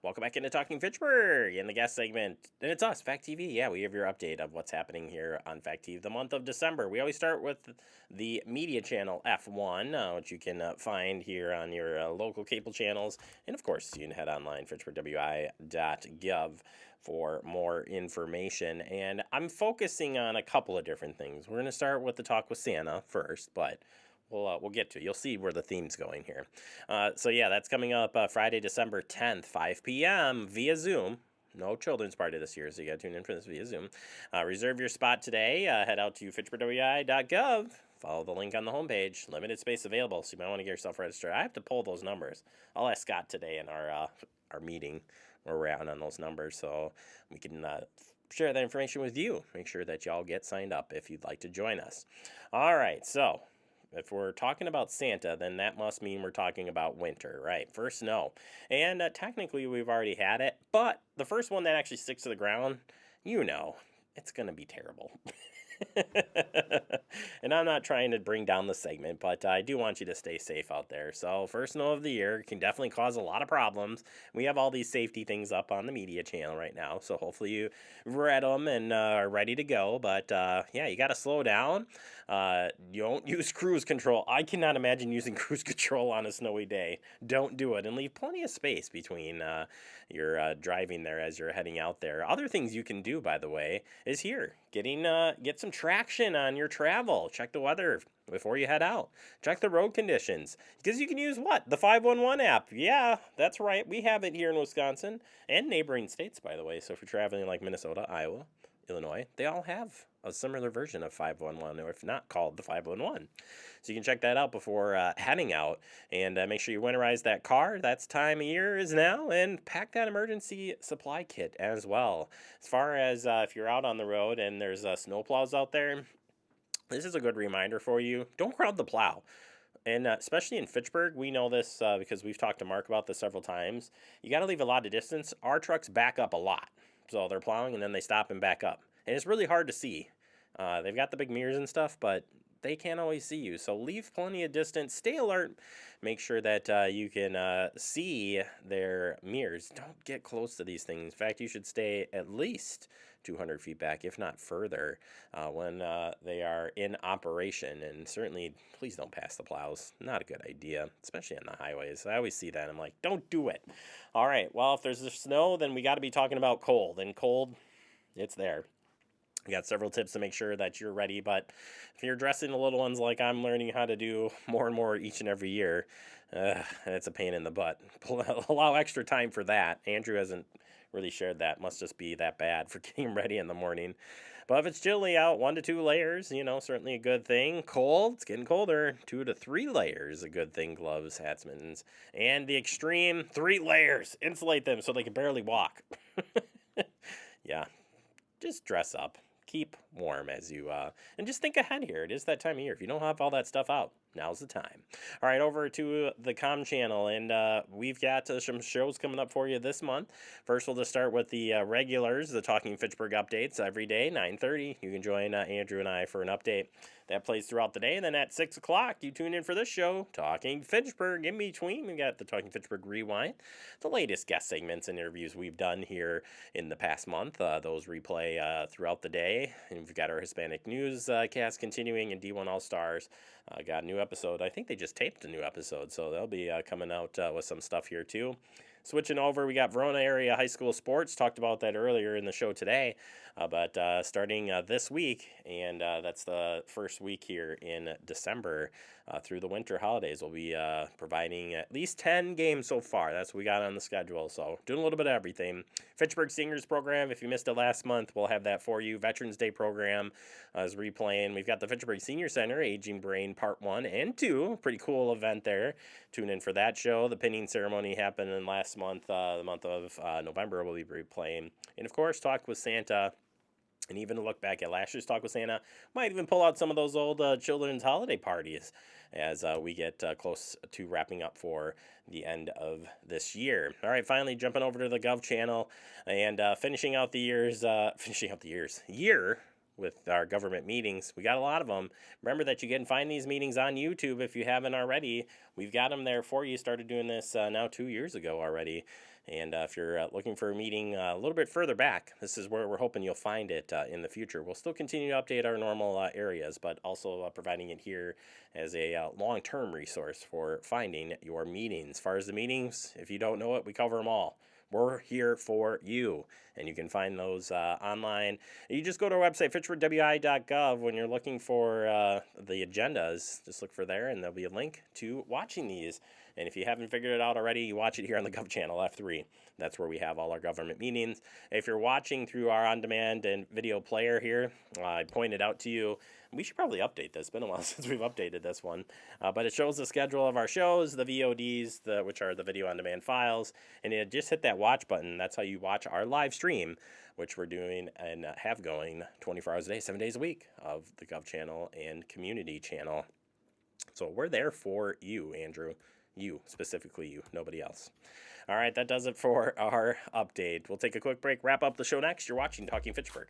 Welcome back into Talking Fitchburg in the guest segment. And it's us, FACTv. Yeah, we have your update of what's happening here on FACTv the month of December. We always start with the media channel F1, which you can find here on your local cable channels. And of course, you can head online, fitchburgwi.gov, for more information. And I'm focusing on a couple of different things. We're going to start with the talk with Santa first, but we'll get to it. You'll see where the theme's going here. So yeah, that's coming up Friday, December 10th, 5 p.m. via Zoom. No children's party this year, so you got to tune in for this via Zoom. Reserve your spot today. Head out to fitchburgwi.gov. Follow the link on the homepage. Limited space available, so you might want to get yourself registered. I have to pull those numbers. I'll ask Scott today in our meeting where we're at on those numbers, so we can share that information with you. Make sure that y'all get signed up if you'd like to join us. All right, so if we're talking about Santa, then that must mean we're talking about winter, right? First snow. And technically we've already had it, but the first one that actually sticks to the ground, it's going to be terrible. And I'm not trying to bring down the segment, but I do want you to stay safe out there. So first snow of the year can definitely cause a lot of problems. We have all these safety things up on the media channel right now, so hopefully you read them and are ready to go. But yeah, you got to slow down. You don't use cruise control. I cannot imagine using cruise control on a snowy day. Don't do it, and leave plenty of space between your driving there as you're heading out there. Other things you can do, by the way, is here. Get some traction on your travel. Check the weather before you head out. Check the road conditions. Because you can use what? The 511 app. Yeah, that's right. We have it here in Wisconsin and neighboring states, by the way. So if you're traveling like Minnesota, Iowa, Illinois, they all have a similar version of 511, or if not called the 511. So you can check that out before heading out, and make sure you winterize that car. That's time of year is now, and pack that emergency supply kit as well. As far as if you're out on the road and there's snowplows out there, this is a good reminder for you. Don't crowd the plow. And especially in Fitchburg, we know this because we've talked to Mark about this several times. You got to leave a lot of distance. Our trucks back up a lot. So they're plowing and then they stop and back up. And it's really hard to see. They've got the big mirrors and stuff, but they can't always see you. So leave plenty of distance. Stay alert. Make sure that you can see their mirrors. Don't get close to these things. In fact, you should stay at least 200 feet back, if not further, when they are in operation. And certainly, please don't pass the plows. Not a good idea, especially on the highways. I always see that. I'm like, don't do it. All right, well, if there's snow, then we got to be talking about cold. And cold, it's there. We got several tips to make sure that you're ready, but if you're dressing the little ones like I'm learning how to do more and more each and every year, it's a pain in the butt. Allow extra time for that. Andrew hasn't really shared that. Must just be that bad for getting him ready in the morning. But if it's chilly out, 1 to 2 layers, certainly a good thing. Cold, it's getting colder. 2 to 3 layers, a good thing. Gloves, hats, mittens. And the extreme, 3 layers. Insulate them so they can barely walk. Yeah, just dress up. Keep warm as you, and just think ahead here. It is that time of year. If you don't have all that stuff out, now's the time. All right, over to the comm channel, and we've got some shows coming up for you this month. First, we'll just start with the regulars, the Talking Fitchburg updates every day, 9:30. You can join Andrew and I for an update. That plays throughout the day, and then at 6 o'clock, you tune in for this show, Talking Fitchburg. In between, we got the Talking Fitchburg Rewind, the latest guest segments and interviews we've done here in the past month. Those replay throughout the day. And we've got our Hispanic news cast continuing, and D1 All-Stars. Got a new episode. I think they just taped a new episode, so they'll be coming out with some stuff here too. Switching over, we got Verona area high school sports. Talked about that earlier in the show today, but starting this week, and that's the first week here in December through the winter holidays. We'll be providing at least 10 games so far. That's what we got on the schedule, so doing a little bit of everything. Fitchburg Seniors program, if you missed it last month, we'll have that for you. Veterans Day program is replaying. We've got the Fitchburg Senior Center, Aging Brain Part 1 and 2. Pretty cool event there. Tune in for that show. The pinning ceremony happened in last month, the month of November, we'll be replaying. And of course, Talk with Santa. And even to look back at last year's Talk with Santa, might even pull out some of those old children's holiday parties as we get close to wrapping up for the end of this year. All right, finally jumping over to the Gov channel and finishing out the year with our government meetings. We got a lot of them. Remember that you can find these meetings on YouTube if you haven't already. We've got them there for you. Started doing this now 2 years ago already. And if you're looking for a meeting a little bit further back, this is where we're hoping you'll find it in the future. We'll still continue to update our normal areas, but also providing it here as a long-term resource for finding your meetings. As far as the meetings, if you don't know it, we cover them all. We're here for you, and you can find those online. You just go to our website, fitchburgwi.gov. When you're looking for the agendas, just look for there, and there'll be a link to watching these. And if you haven't figured it out already, you watch it here on the Gov channel, F3. That's where we have all our government meetings. If you're watching through our on-demand and video player here, I pointed out to you, we should probably update this. It's been a while since we've updated this one. But it shows the schedule of our shows, the VODs, which are the video on-demand files. And you just hit that watch button. That's how you watch our live stream, which we're doing and have going 24 hours a day, 7 days a week of the Gov channel and community channel. So we're there for you, Andrew. You, specifically you, nobody else. All right, that does it for our update. We'll take a quick break, wrap up the show next. You're watching Talking Fitchburg.